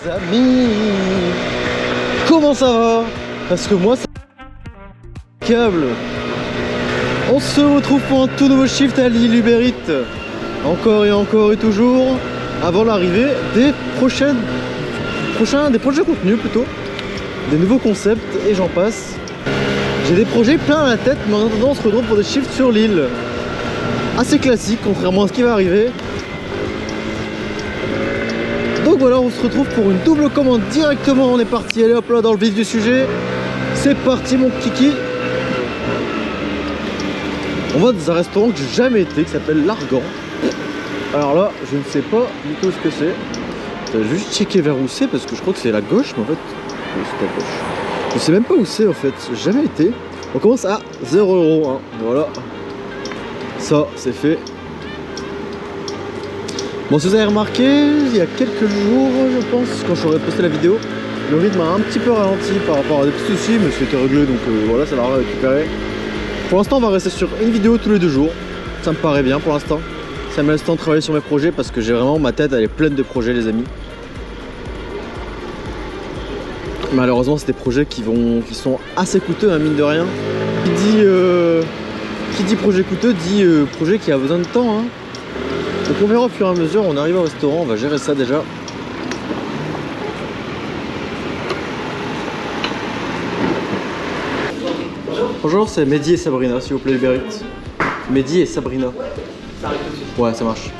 amis, comment ça va? Parce que moi, c'est câble. On se retrouve pour un tout nouveau shift à l'île Uber Eats. Encore et toujours, avant l'arrivée des prochains contenus plutôt, des nouveaux concepts et j'en passe. J'ai des projets plein à la tête, mais en attendant, on se retrouve pour des shifts sur l'île. Assez classique, contrairement à ce qui va arriver. Donc voilà, on se retrouve pour une double commande directement. On est parti, allez hop là, dans le vif du sujet. C'est parti mon kiki. On va dans un restaurant que j'ai jamais été, qui s'appelle l'Argan. Alors là, je ne sais pas du tout ce que c'est. Je vais juste checker vers où c'est, parce que je crois que c'est la gauche, mais en fait, c'est la gauche. Je sais même pas où c'est en fait, j'ai jamais été. On commence à 0 €, hein. Voilà. Ça, c'est fait. Bon, si vous avez remarqué, il y a quelques jours, je pense, quand j'aurais posté la vidéo, le rythme a un petit peu ralenti par rapport à des petits soucis, mais c'était réglé, donc voilà, ça l'a récupéré. Pour l'instant, on va rester sur une vidéo tous les 2 jours. Ça me paraît bien pour l'instant. Ça me laisse le temps de travailler sur mes projets parce que j'ai vraiment, ma tête, elle est pleine de projets, les amis. Malheureusement, c'est des projets qui sont assez coûteux, hein, mine de rien. Qui dit projet coûteux dit projet qui a besoin de temps, hein. Donc on verra au fur et à mesure, on arrive au restaurant, on va gérer ça déjà. Bonjour, c'est Mehdi et Sabrina, s'il vous plaît, Uber Eats. Mehdi et Sabrina. Ça arrive tout de suite. Ouais, ça marche.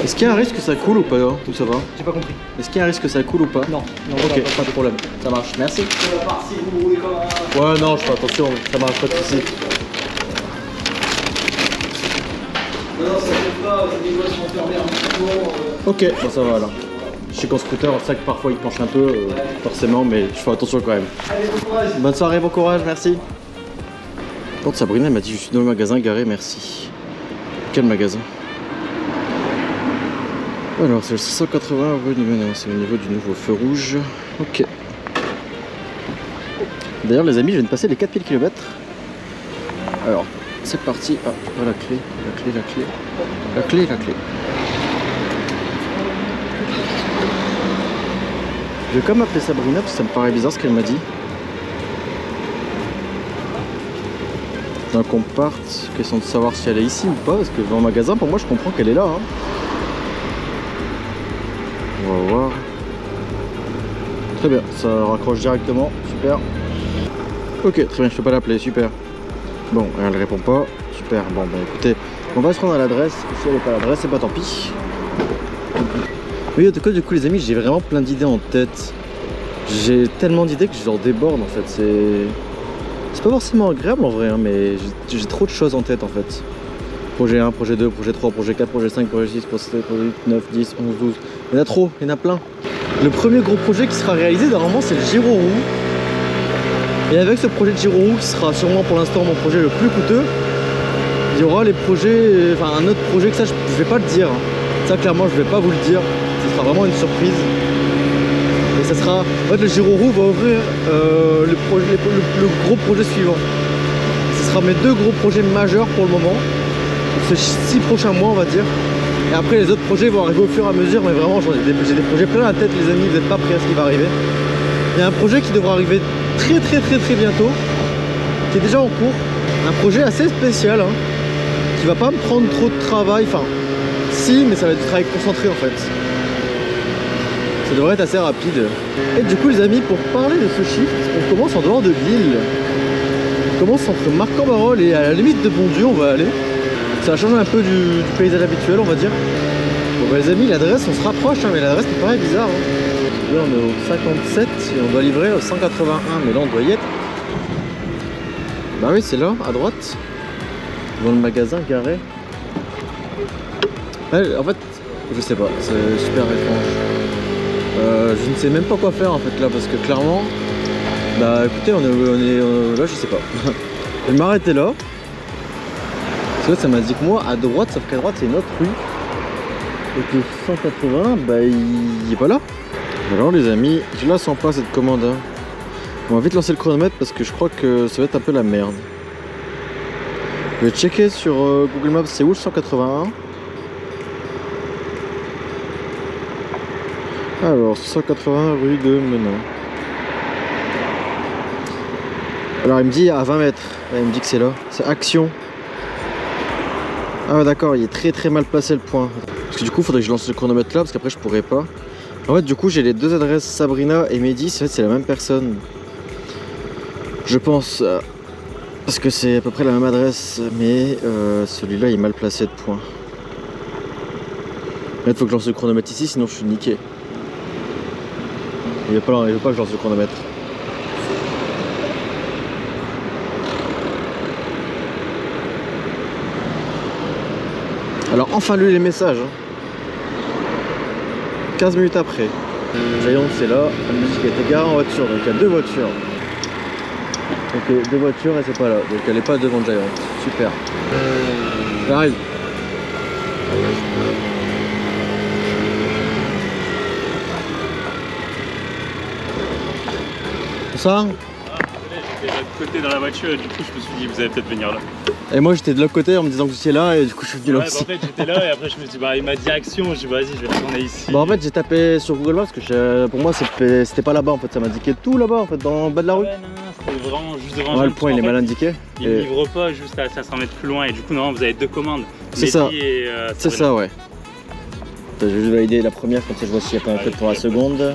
Est-ce qu'il y a un risque que ça coule ou pas, hein, ou ça va? J'ai pas compris. Est-ce qu'il y a un risque que ça coule ou pas? Non. Ok, pas de problème. Ça marche, merci. Si vous roulez comme un... Ouais, non, je fais attention, ça marche, pas de soucis. Non, ça fait pas, les doigts sont fermés un petit peu. Ok, bon, ça va alors. Je sais qu'en scooter, c'est vrai que parfois il penche un peu, forcément, mais je fais attention quand même. Allez, bon courage. Bonne soirée, bon courage, merci. Quand Sabrina m'a dit je suis dans le magasin garé, merci. Quel magasin? Alors c'est le 680 rue du Ménin, c'est au niveau du nouveau feu rouge. Ok. D'ailleurs les amis, je viens de passer les 4000 km. Alors, c'est parti. Ah, pas la clé. La clé. Je vais quand même appeler Sabrina parce que ça me paraît bizarre ce qu'elle m'a dit. Donc on parte, question de savoir si elle est ici ou pas, parce que dans le magasin, pour moi je comprends qu'elle est là, hein. On va voir. Très bien, ça raccroche directement, super. Ok, très bien, je peux pas l'appeler, super. Bon, elle répond pas, super. Bon, bah écoutez, on va se rendre à l'adresse. Si elle n'est pas à l'adresse, c'est pas tant pis. Oui, en tout cas, du coup, les amis, j'ai vraiment plein d'idées en tête. J'ai tellement d'idées que je leur déborde en fait. C'est pas forcément agréable en vrai, hein, mais j'ai trop de choses en tête en fait. Projet 1, projet 2, projet 3, projet 4, projet 5, projet 6, projet 7, projet 8, 9, 10, 11, 12. Il y en a trop, il y en a plein. Le premier gros projet qui sera réalisé, normalement, c'est le giro roue. Et avec ce projet de giro roue, qui sera sûrement pour l'instant mon projet le plus coûteux, il y aura les projets, enfin un autre projet que ça, je vais pas le dire. Ça, clairement, je vais pas vous le dire. Ce sera vraiment une surprise. Et ça sera, en fait, le giro roue va ouvrir le gros projet suivant. Ce sera mes 2 gros projets majeurs pour le moment, pour ces 6 prochains mois on va dire. Et après les autres projets vont arriver au fur et à mesure, mais vraiment j'ai des projets plein la tête les amis, vous n'êtes pas prêts à ce qui va arriver. Il y a un projet qui devra arriver très bientôt, qui est déjà en cours. Un projet assez spécial, hein, qui va pas me prendre trop de travail, enfin si, mais ça va être du travail concentré en fait. Ça devrait être assez rapide. Et du coup les amis, pour parler de ce shift, on commence en dehors de l'île. On commence entre Marc-en-Barœul et à la limite de Bondieu on va aller. Ça va changer un peu du paysage habituel on va dire. Bon bah les amis, l'adresse on se rapproche, hein, mais l'adresse me paraît bizarre. Hein. Là on est au 57 et on doit livrer au 181, mais là on doit y être. Bah oui c'est là, à droite. Dans le magasin garé. Ouais, en fait, je sais pas, c'est super étrange. Je ne sais même pas quoi faire en fait là parce que clairement, bah écoutez, on est là, je sais pas. Je vais m'arrêter là. Parce que ça m'a dit que moi à droite, sauf qu'à droite c'est une autre rue. Et que 180, bah il est pas là. Alors les amis, je la sens pas cette commande. Hein. On va vite lancer le chronomètre parce que je crois que ça va être un peu la merde. Je vais checker sur Google Maps c'est où le 181. Alors, 180 rue de Menin. Alors, il me dit à 20 mètres. Ouais, il me dit que c'est là. C'est Action. Ah ouais, d'accord, il est très mal placé le point. Parce que du coup, il faudrait que je lance le chronomètre là, parce qu'après, je pourrais pas. En fait, du coup, j'ai les deux adresses Sabrina et Mehdi. En fait, c'est la même personne. Je pense. Parce que c'est à peu près la même adresse, mais celui-là, il est mal placé de point. Là, il faut que je lance le chronomètre ici, sinon je suis niqué. Il veut pas que je lance le chronomètre. Alors enfin lu les messages. 15 minutes après. Giant c'est là, la musique était garée en voiture, donc il y a deux voitures. Ok, deux voitures et c'est pas là, donc elle est pas devant Giant. Super. J'arrive. Ça J'étais de l'autre côté dans la voiture et du coup je me suis dit vous allez peut-être venir là. Et moi j'étais de l'autre côté en me disant que j'étais là et du coup je suis venu là Ouais, aussi. bah, en fait j'étais là et après je me suis dit bah il m'a dit Action, je dis vas-y je vais retourner ici. Bah en fait j'ai tapé sur Google Maps parce que pour moi c'était pas là-bas en fait, ça m'indiquait tout là-bas en fait dans le bas de la rue. Ouais non, c'était vraiment juste devant. Ouais, le point il est mal indiqué. Il ne livre pas juste à 500 mètres plus loin et du coup non vous avez deux commandes. C'est ça. C'est Sabrina. ça ouais. Je vais juste valider la première comme ça je vois s'il n'y a pas un code pour la seconde.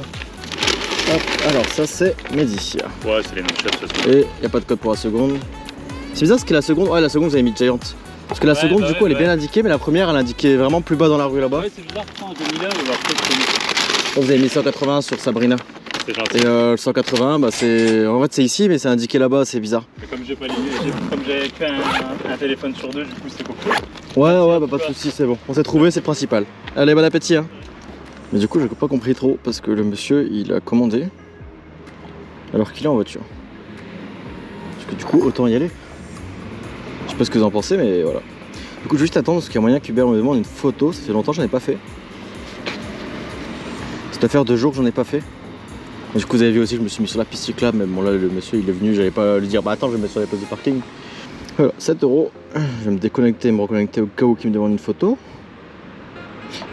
Hop, alors ça c'est Mehdi. Ouais c'est les mêmes choses de toute façon. Et il n'y a pas de code pour la seconde. C'est bizarre parce que la seconde, ouais la seconde vous avez mis Giant. Parce que la seconde du coup elle est bien indiquée mais la première elle indiquait vraiment plus bas dans la rue là-bas. Ouais c'est bizarre pourquoi en 2001 ou alors peut-être Donc, vous avez mis 180 sur Sabrina. c'est gentil. Et le 180 bah c'est. En fait c'est ici mais c'est indiqué là-bas, c'est bizarre. Mais comme j'ai pas comme j'avais que un téléphone sur deux du coup c'est beaucoup. Ouais bah pas de soucis, c'est bon. On s'est trouvé, c'est le principal. Allez bon appétit hein. Mais du coup j'ai pas compris trop parce que le monsieur il a commandé alors qu'il est en voiture. Parce que du coup autant y aller. Je sais pas ce que vous en pensez mais voilà. Du coup je vais juste attendre parce qu'il y a moyen qu'Hubert me demande une photo, ça fait longtemps que j'en ai pas fait. Ça doit faire 2 jours que j'en ai pas fait. Et du coup vous avez vu aussi je me suis mis sur la piste cyclable, mais bon là le monsieur il est venu, j'allais pas lui dire bah attends je vais me mettre sur les places de parking. Voilà, 7 €. Je vais me déconnecter et me reconnecter au cas où il me demande une photo.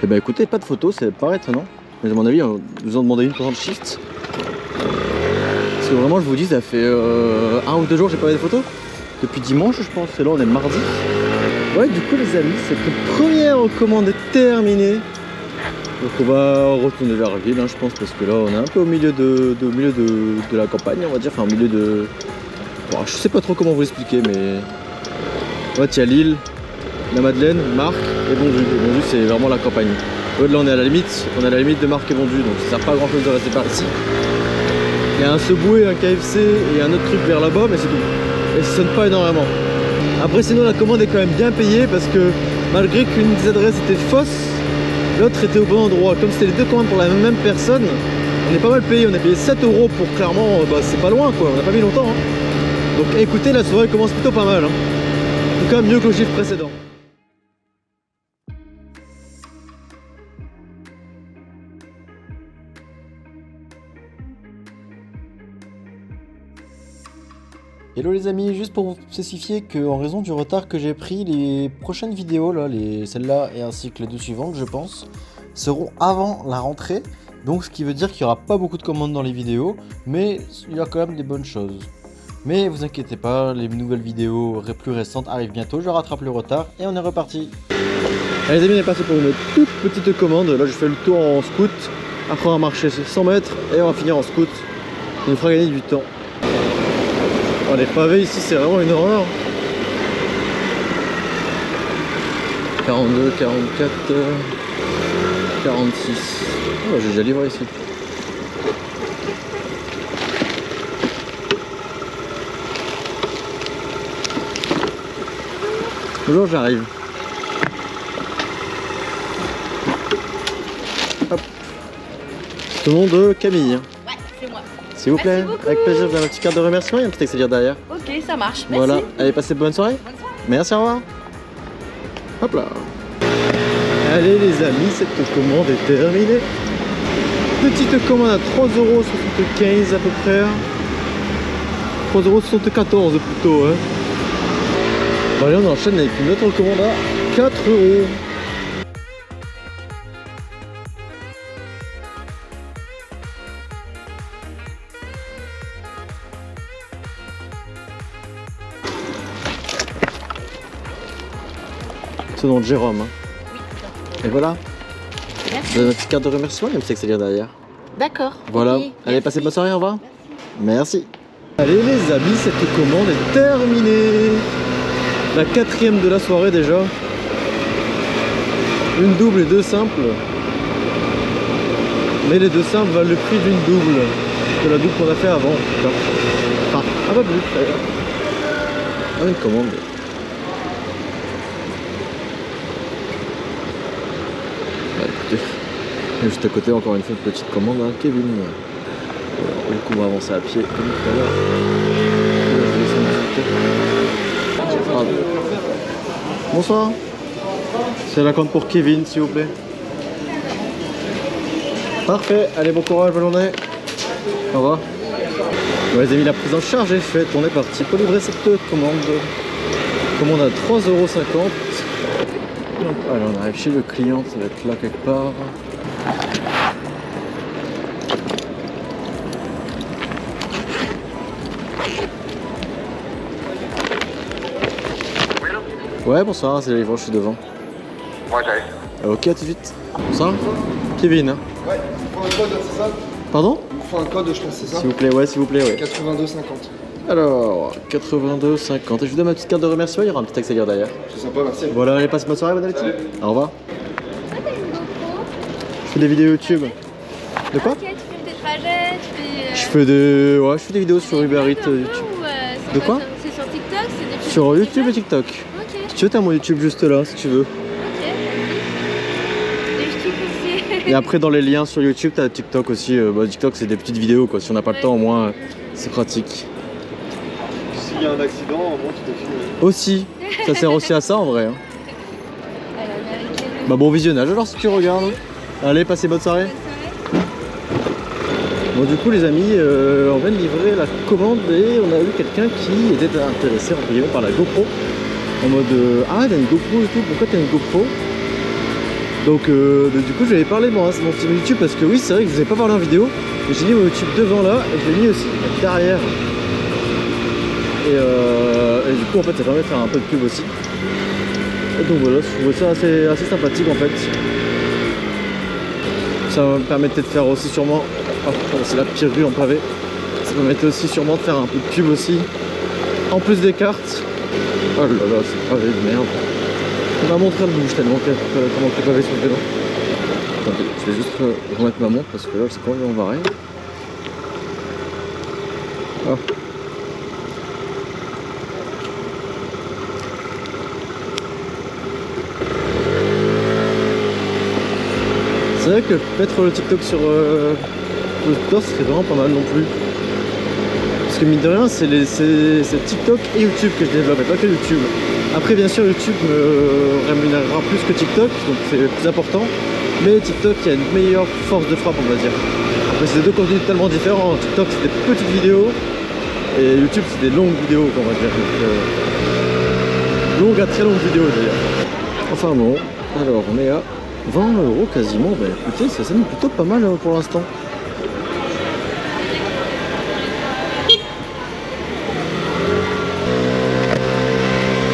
Et bah écoutez, pas de photo, c'est pas étonnant. Mais à mon avis, on nous en demandait une pendant le shift. Parce que vraiment, je vous dis, ça fait 1 ou 2 jours que j'ai pas fait de photos. Depuis dimanche, je pense. Et là, on est mardi. Ouais, du coup, les amis, cette première commande est terminée. Donc, on va retourner vers la ville, hein, je pense, parce que là, on est un peu au milieu de la campagne, on va dire. Enfin, au milieu de. Bon, je sais pas trop comment vous expliquer, mais. En fait, il y a l'île, la Madeleine, Marc et Bondu. Et Bondu, c'est vraiment la campagne. Là, on est à la limite de Marc et Bondu, donc ça sert pas à grand chose de rester par ici. Il y a un Subway, un KFC et un autre truc vers là-bas, mais c'est tout. Et ça sonne pas énormément. Après, sinon, la commande est quand même bien payée parce que malgré qu'une des adresses était fausse, l'autre était au bon endroit. Comme c'était les deux commandes pour la même personne, on est pas mal payé. On a payé 7 € pour clairement, bah, c'est pas loin quoi, on n'a pas mis longtemps. Hein. Donc écoutez, la soirée commence plutôt pas mal. Hein. En tout cas, mieux que le chiffre précédent. Hello les amis, juste pour vous spécifier qu'en raison du retard que j'ai pris, les prochaines vidéos, là, celle-là et ainsi que les deux suivantes je pense, seront avant la rentrée. Donc ce qui veut dire qu'il n'y aura pas beaucoup de commandes dans les vidéos, mais il y a quand même des bonnes choses. Mais vous inquiétez pas, les nouvelles vidéos plus récentes arrivent bientôt, je rattrape le retard et on est reparti. Allez les amis, on est parti pour une toute petite commande. Là je fais le tour en scoot, après on va marcher 100 mètres et on va finir en scoot. Ça nous fera gagner du temps. Oh, les pavés ici c'est vraiment une horreur. 42, 44, 46. Oh, j'ai déjà livré ici. Bonjour, j'arrive. Hop. Tout le monde de Camille. Ouais, c'est moi. S'il vous plaît, avec plaisir, vous avez une petite carte de remerciement, il y a un petit Excel derrière. Ok, ça marche. Merci. Voilà, allez, passez bonne soirée. Bonne soirée. Merci. Merci, au revoir. Hop là. Allez les amis, cette commande est terminée. Petite commande à 3,75 € à peu près. 3,74 € plutôt. Hein. Bon, allez, on enchaîne avec une autre commande à 4 €. Tout au nom de Jérôme. Hein. Oui. Et voilà. Merci. Vous avez une petite carte de remerciement, il y a un petit accélère derrière. D'accord. Voilà. Okay. Allez, passez bonne soirée, au revoir. Merci. Allez les amis, cette commande est terminée. La 4e de la soirée déjà. Une double et 2 simples. Mais les 2 simples valent le prix d'une double. De la double qu'on a fait avant en tout cas. Enfin, un peu plus d'ailleurs. Ah, une commande. Bah, écoutez, juste à côté encore une fois une petite commande à Kevin. Du coup on va avancer à pied comme tout à l'heure. Bonsoir. C'est la compte pour Kevin s'il vous plaît. Parfait, allez bon courage, bonne journée. Au revoir. Bon, les amis, la prise en charge est faite, on est parti pour livrer cette commande. Commande à 3,50 €. Allez, on arrive chez le client, ça va être là quelque part. Ouais, bonsoir, c'est la livraison, je suis devant. Ouais, j'arrive. Ok, à tout de suite. Bonsoir. Kevin. Hein. Ouais, il faut un code, c'est ça? Pardon? Il faut un code, je pense, c'est ça? S'il vous plaît, ouais, s'il vous plaît, ouais. 82,50. Alors, 82,50. Et je vous donne ma petite carte de remerciement, il y aura un petit accélère derrière. C'est sympa, merci. Voilà, allez, passe bonne soirée, bonne appétit. Au revoir. Je fais des vidéos YouTube. De quoi? Ok, tu fais des trajets, tu fais... Je fais des... Ouais, je fais des vidéos sur Uber Eats YouTube. De quoi? C'est sur TikTok, c'est depuis... Sur YouTube et TikTok. Ok, Si tu veux, t'as mon YouTube juste là, si tu veux. ok. Et je kiffe aussi. Et après, dans les liens sur YouTube, t'as TikTok aussi. TikTok, c'est des petites vidéos, quoi. Si on n'a pas le temps, au moins, c'est pratique. S'il y a un accident, au moins tu te filmes. Aussi, ça sert aussi à ça en vrai. Hein. À l'américaine. Bah bon visionnage alors si tu regardes. Allez, passez bonne soirée. Bon du coup les amis, on vient de livrer la commande et on a eu quelqu'un qui était intéressé en payant par la GoPro. En mode ah t'as une GoPro et tout, pourquoi t'as une GoPro? Donc du coup je lui avais parlé de mon petit YouTube parce que oui c'est vrai que je vous ai pas parlé en vidéo. J'ai mis mon YouTube devant là et je l'ai mis aussi derrière. Et du coup en fait ça permet de faire un peu de pub aussi. Et donc voilà, je trouvais ça assez sympathique en fait. Ça me permettait de faire aussi sûrement, c'est la pire rue en pavé, ça me permettait aussi sûrement de faire un peu de pub aussi, en plus des cartes. Oh là là, c'est pavé de merde. On m'a montré le bouge tellement comment les pavés sont dedans. Attendez, je vais juste remettre ma montre parce que là c'est quand même embarré. Ah. C'est vrai que mettre le TikTok sur le store serait vraiment pas mal non plus. Parce que mine de rien, c'est TikTok et YouTube que je développe, et pas que YouTube. Après bien sûr YouTube me rémunérera plus que TikTok, donc c'est plus important. Mais TikTok il y a une meilleure force de frappe on va dire. Après c'est deux contenus tellement différents. TikTok c'est des petites vidéos et YouTube c'est des longues vidéos on va dire. Donc, longues à très longues vidéos d'ailleurs. Enfin bon, alors on est à 20 € quasiment, bah écoutez ça sonne plutôt pas mal pour l'instant.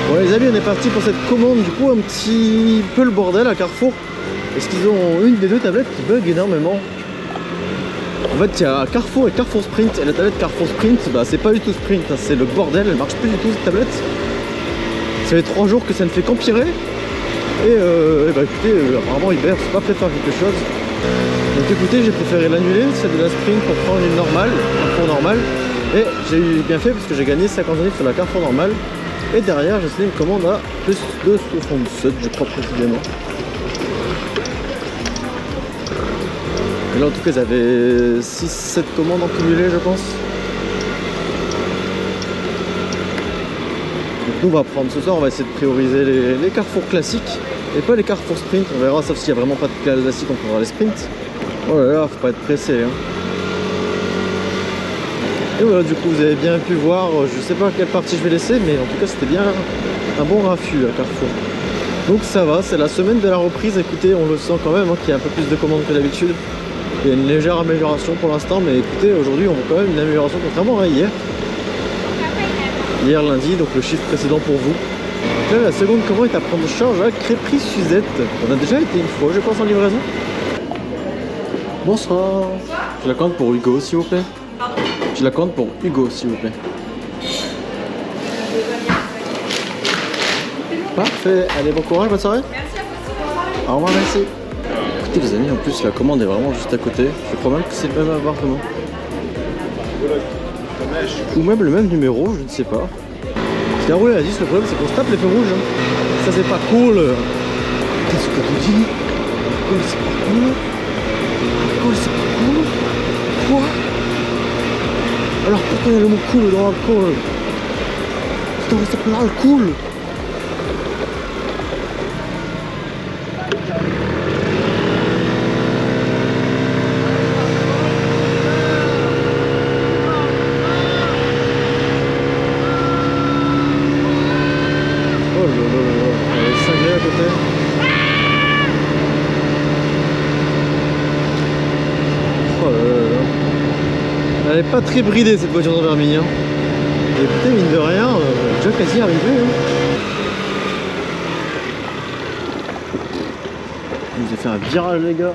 Bon les amis on est parti pour cette commande, du coup un petit peu le bordel à Carrefour. Parce qu'ils ont une des deux tablettes qui bug énormément. En fait il y a Carrefour et Carrefour Sprint, et la tablette Carrefour Sprint bah c'est pas du tout Sprint, hein, c'est le bordel, elle marche plus du tout cette tablette. Ça fait 3 jours que ça ne fait qu'empirer. Et bah écoutez, apparemment Uber c'est pas prêt de faire quelque chose. Donc écoutez, j'ai préféré l'annuler, celle de la Sprint pour prendre une normale, Carrefour normale. Et j'ai eu bien fait parce que j'ai gagné 50 € sur la Carrefour normale. Et derrière j'ai signé une commande à plus de 67 je crois précisément. Et là en tout cas ils avaient 6-7 commandes en cumulé je pense. Nous on va prendre ce soir, on va essayer de prioriser les Carrefour classiques et pas les Carrefour Sprint, on verra, sauf s'il n'y a vraiment pas de classique on prendra les Sprint. Oh là là, faut pas être pressé hein. Et voilà, du coup vous avez bien pu voir, je sais pas quelle partie je vais laisser, mais en tout cas c'était bien un bon raffut à Carrefour. Donc ça va, c'est la semaine de la reprise, écoutez on le sent quand même hein, qu'il y a un peu plus de commandes que d'habitude. Il y a une légère amélioration pour l'instant, mais écoutez aujourd'hui on voit quand même une amélioration contrairement à hier. Hier lundi, donc le chiffre précédent pour vous. Donc là, la seconde commande est à prendre en charge à Crêperie Suzette. On a déjà été une fois, je pense, en livraison. Bonsoir. Je la commande pour Hugo, s'il vous plaît. Pardon? Je la commande pour Hugo, s'il vous plaît. Parfait. Allez, bon courage, bonne soirée. Merci à vous. Au revoir, merci. Écoutez les amis, en plus la commande est vraiment juste à côté. Je crois même que c'est le même appartement. Ou même le même numéro, je ne sais pas. Ce qu'a roulé la 10, le problème c'est qu'on se tape les feux rouges. Hein. Ça c'est pas cool. Qu'est-ce que tu dis? Cool, c'est pas cool. Cool, c'est pas cool. Quoi? Alors pourquoi il y a le mot cool dans l'alcool? Ça devrait s'appeler l'alcool. Elle est pas très bridée cette voiture de Vermille. Hein. Et écoutez, mine de rien, déjà quasi arrivé. Hein. Je vous ai fait un virage les gars.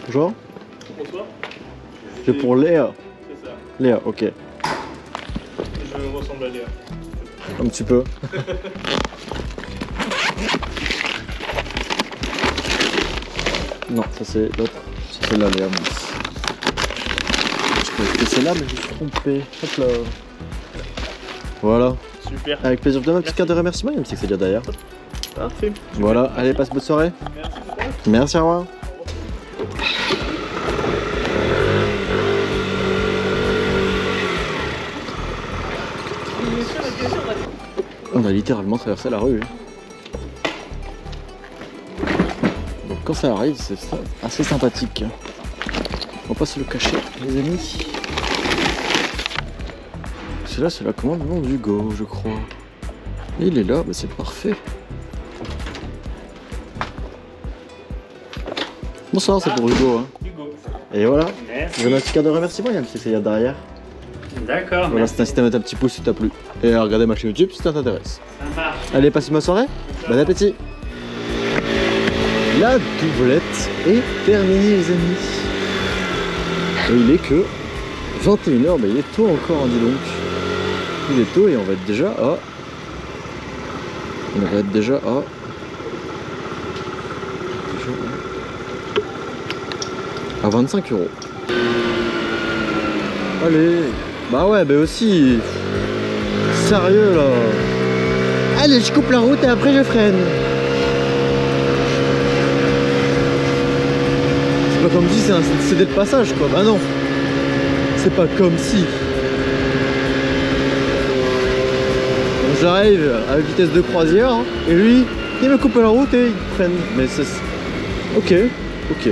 Bonjour. Bonsoir. C'est pour Léa. C'est ça. Léa, ok. Je ressemble à Léa. Un petit peu. Non, ça c'est l'autre. C'est celle-là, Léa. Je croyais que c'était celle-là, mais je me suis trompé. Hop là. Voilà. Super. Avec plaisir. Je donne ma petite carte de remerciement, il me sait que c'est déjà derrière. Parfait. Voilà, allez, passe bonne soirée. Merci beaucoup. Merci, au revoir. On a littéralement traversé la rue. Donc quand ça arrive, c'est assez sympathique. On va pas se le cacher, les amis. Celui-là, c'est la commande d'Hugo, je crois. Et il est là, bah c'est parfait. Bonsoir, c'est pour Hugo. Hein. Hugo. Et voilà. Merci. Je donne un petit carte de remerciement, il y a un petit qu'il y a derrière. D'accord. Voilà, c'est incité à mettre un petit pouce si t'as plu. Et à regarder ma chaîne YouTube si ça t'intéresse. Ça marche. Allez, passez ma soirée. Bon appétit. La doublette est terminée, les amis. Et il est que 21h, mais il est tôt encore, hein, dis donc. Il est tôt et on va être déjà à... On va être déjà à... À 25 €. Allez. Bah ouais, bah aussi. Sérieux là. Allez, je coupe la route et après je freine. C'est pas comme si c'était le passage quoi. Bah non. C'est pas comme si. Donc j'arrive à vitesse de croisière hein, et lui, il me coupe la route et il freine. Mais c'est... Ok, ok.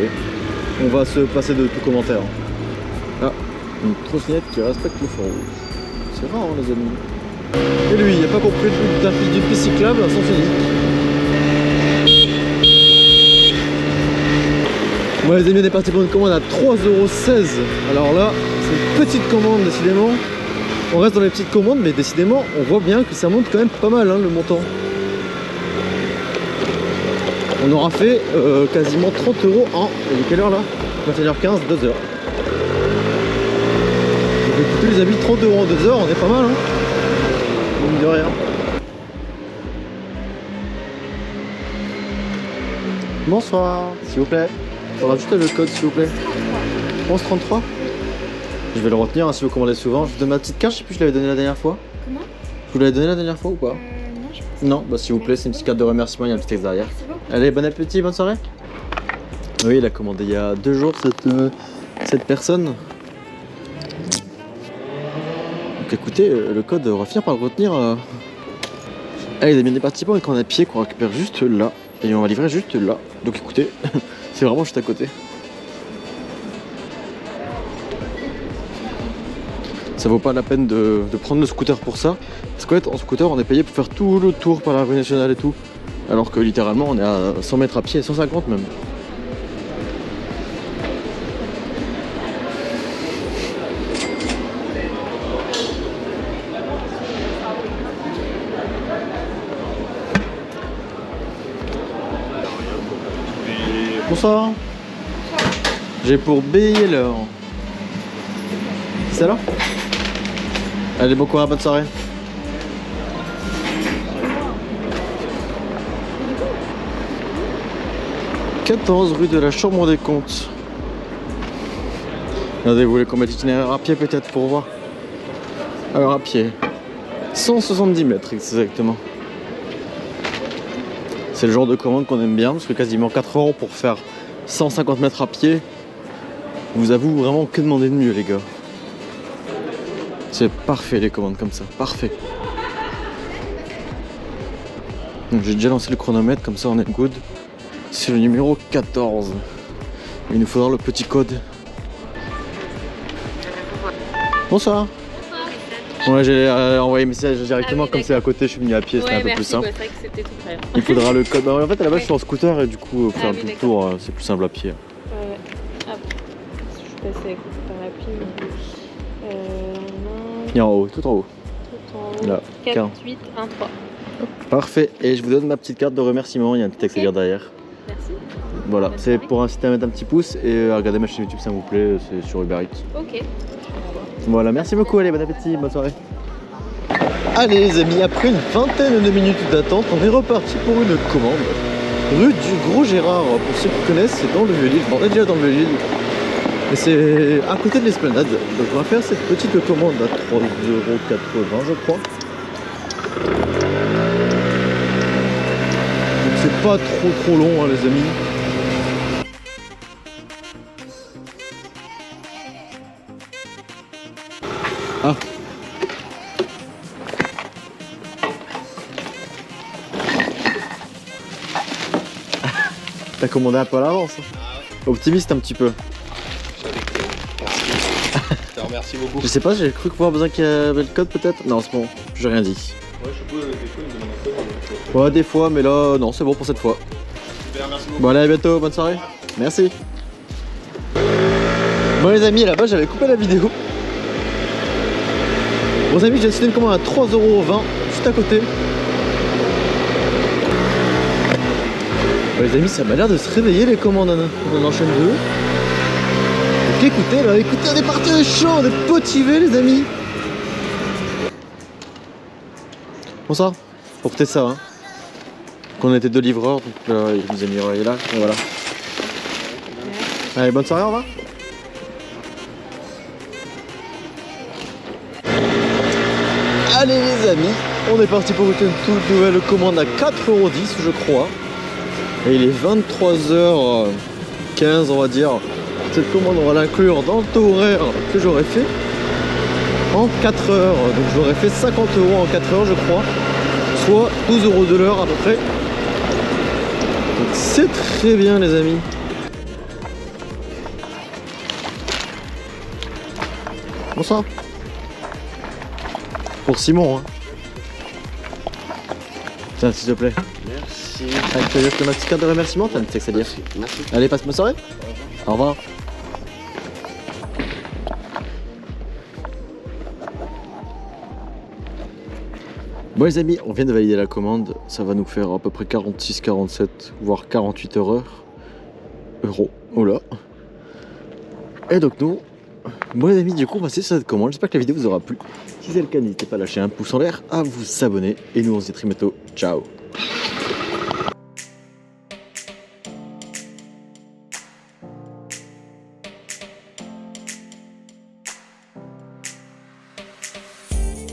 On va se passer de tout commentaire. Ah, une trottinette qui respecte le feu rouge. C'est rare hein, les amis. Et lui, il n'a pas compris d'une piste cyclable à sens unique. Bon les amis, on est parti pour une commande à 3,16 €. Alors là, c'est une petite commande décidément. On reste dans les petites commandes, mais décidément, on voit bien que ça monte quand même pas mal hein, le montant. On aura fait quasiment 30 € en... Il est quelle heure là? 21h15, 2 heures. Donc écoutez les amis, 30 € en 2 heures, on est pas mal hein. Mine de rien. Bonsoir, s'il vous plaît. Faudra juste le code s'il vous plaît. 1133. Je vais le retenir hein, si vous commandez souvent. Je vous donne ma petite carte, je sais plus, je l'avais donné la dernière fois. Comment? Je vous l'avais donné la dernière fois ou pas? Non, je pense. Non, bah s'il vous plaît, c'est une petite carte de remerciement, il y a un petit texte derrière. Merci beaucoup. Allez, bon appétit, bonne soirée. Oui, il a commandé il y a 2 jours cette personne. Donc écoutez, le code, on va finir par le retenir. Allez, les amis, on est parti pour une commande à pied qu'on récupère juste là. Et on va livrer juste là. Donc écoutez, c'est vraiment juste à côté. Ça vaut pas la peine de prendre le scooter pour ça. Parce qu'en fait, en scooter, on est payé pour faire tout le tour par la rue nationale et tout. Alors que littéralement, on est à 100 mètres à pied, 150 même. Bonsoir. J'ai pour bayer l'heure. C'est là? Allez, bon courage, bonne soirée. « 14 rue de la Chambre des Comptes. » Regardez, vous voulez qu'on mette l'itinéraire à pied peut-être pour voir? Alors à pied. 170 mètres exactement. C'est le genre de commande qu'on aime bien parce que quasiment 4 € pour faire 150 mètres à pied. Vous avoue vraiment que demander de mieux les gars. C'est parfait les commandes comme ça, parfait. Donc j'ai déjà lancé le chronomètre, comme ça on est good. C'est le numéro 14. Il nous faudra le petit code. Bonsoir. Ouais, j'ai envoyé un message directement, comme c'est à côté, je suis venu à pied, c'était un peu plus simple. C'est vrai que c'était tout près. Il faudra le code. En fait, à la base, je suis en scooter et du coup, faire tout le tour, c'est plus simple à pied. Ouais. Hop. Je suis passée par la pile. Il est en haut, tout en haut. Tout en haut. Là, 4, 8, 1, 3. Parfait. Et je vous donne ma petite carte de remerciement. Il y a un petit texte à lire derrière. Merci. Voilà, Bonne c'est soirée. pour inciter à mettre un petit pouce et à regarder ma chaîne YouTube, s'il vous plaît. C'est sur Uber Eats. Ok. Voilà, merci beaucoup. Allez, bon appétit, bonne soirée. Allez les amis, après une vingtaine de minutes d'attente, on est reparti pour une commande. Rue du Gros Gérard, pour ceux qui connaissent, c'est dans le Vieux-Lille. Bon, on est déjà dans le Vieux-Lille. Mais c'est à côté de l'Esplanade. Donc on va faire cette petite commande à 3,80 € je crois. Donc c'est pas trop long hein, les amis. Ah. T'as commandé un peu à l'avance. Hein. Optimiste un petit peu. Je te remercie beaucoup. Je sais pas, j'ai cru pouvoir besoin qu'il y avait le code peut-être. Non, c'est bon, j'ai rien dit. Ouais, je peux, des fois, ils me demandent un code. Ouais, des fois, mais là, non, c'est bon pour cette fois. Super, merci beaucoup. Bon, allez, à bientôt, bonne soirée. Merci. Bon, les amis, là-bas, j'avais coupé la vidéo. Bon, les amis, j'ai décidé une commande à 3,20 € juste à côté. Bon, les amis, ça m'a l'air de se réveiller les commandes. On en enchaîne deux. Donc écoutez, là, écoutez, on est parti de chaud, on est motivés, les amis. Bonsoir. Pour peut-être ça, hein. Qu'on était deux livreurs, donc là, il nous a mis là, et voilà. Allez, bonne soirée, au revoir. Allez les amis, on est parti pour une toute nouvelle commande à 4,10 € je crois. Et il est 23h15 on va dire. Cette commande on va l'inclure dans le taux horaire que j'aurais fait en 4 heures. Donc j'aurais fait 50 € en 4 heures je crois. Soit 12 € de l'heure à peu près. Donc c'est très bien les amis. Bonsoir. Pour Simon hein. Tiens s'il te plaît. Merci. Allez, tu as juste ma petite carte de remerciement, t'as un petit texte à dire. Merci. Allez, passe bonne soirée. Au revoir. Bon les amis, on vient de valider la commande, ça va nous faire à peu près 46, 47, voire 48 €. Oh là. Et donc nous, bon les amis, du coup on va essayer cette commande, j'espère que la vidéo vous aura plu. Si c'est le cas, n'hésitez pas à lâcher un pouce en l'air, à vous abonner, et nous on se dit très bientôt, ciao.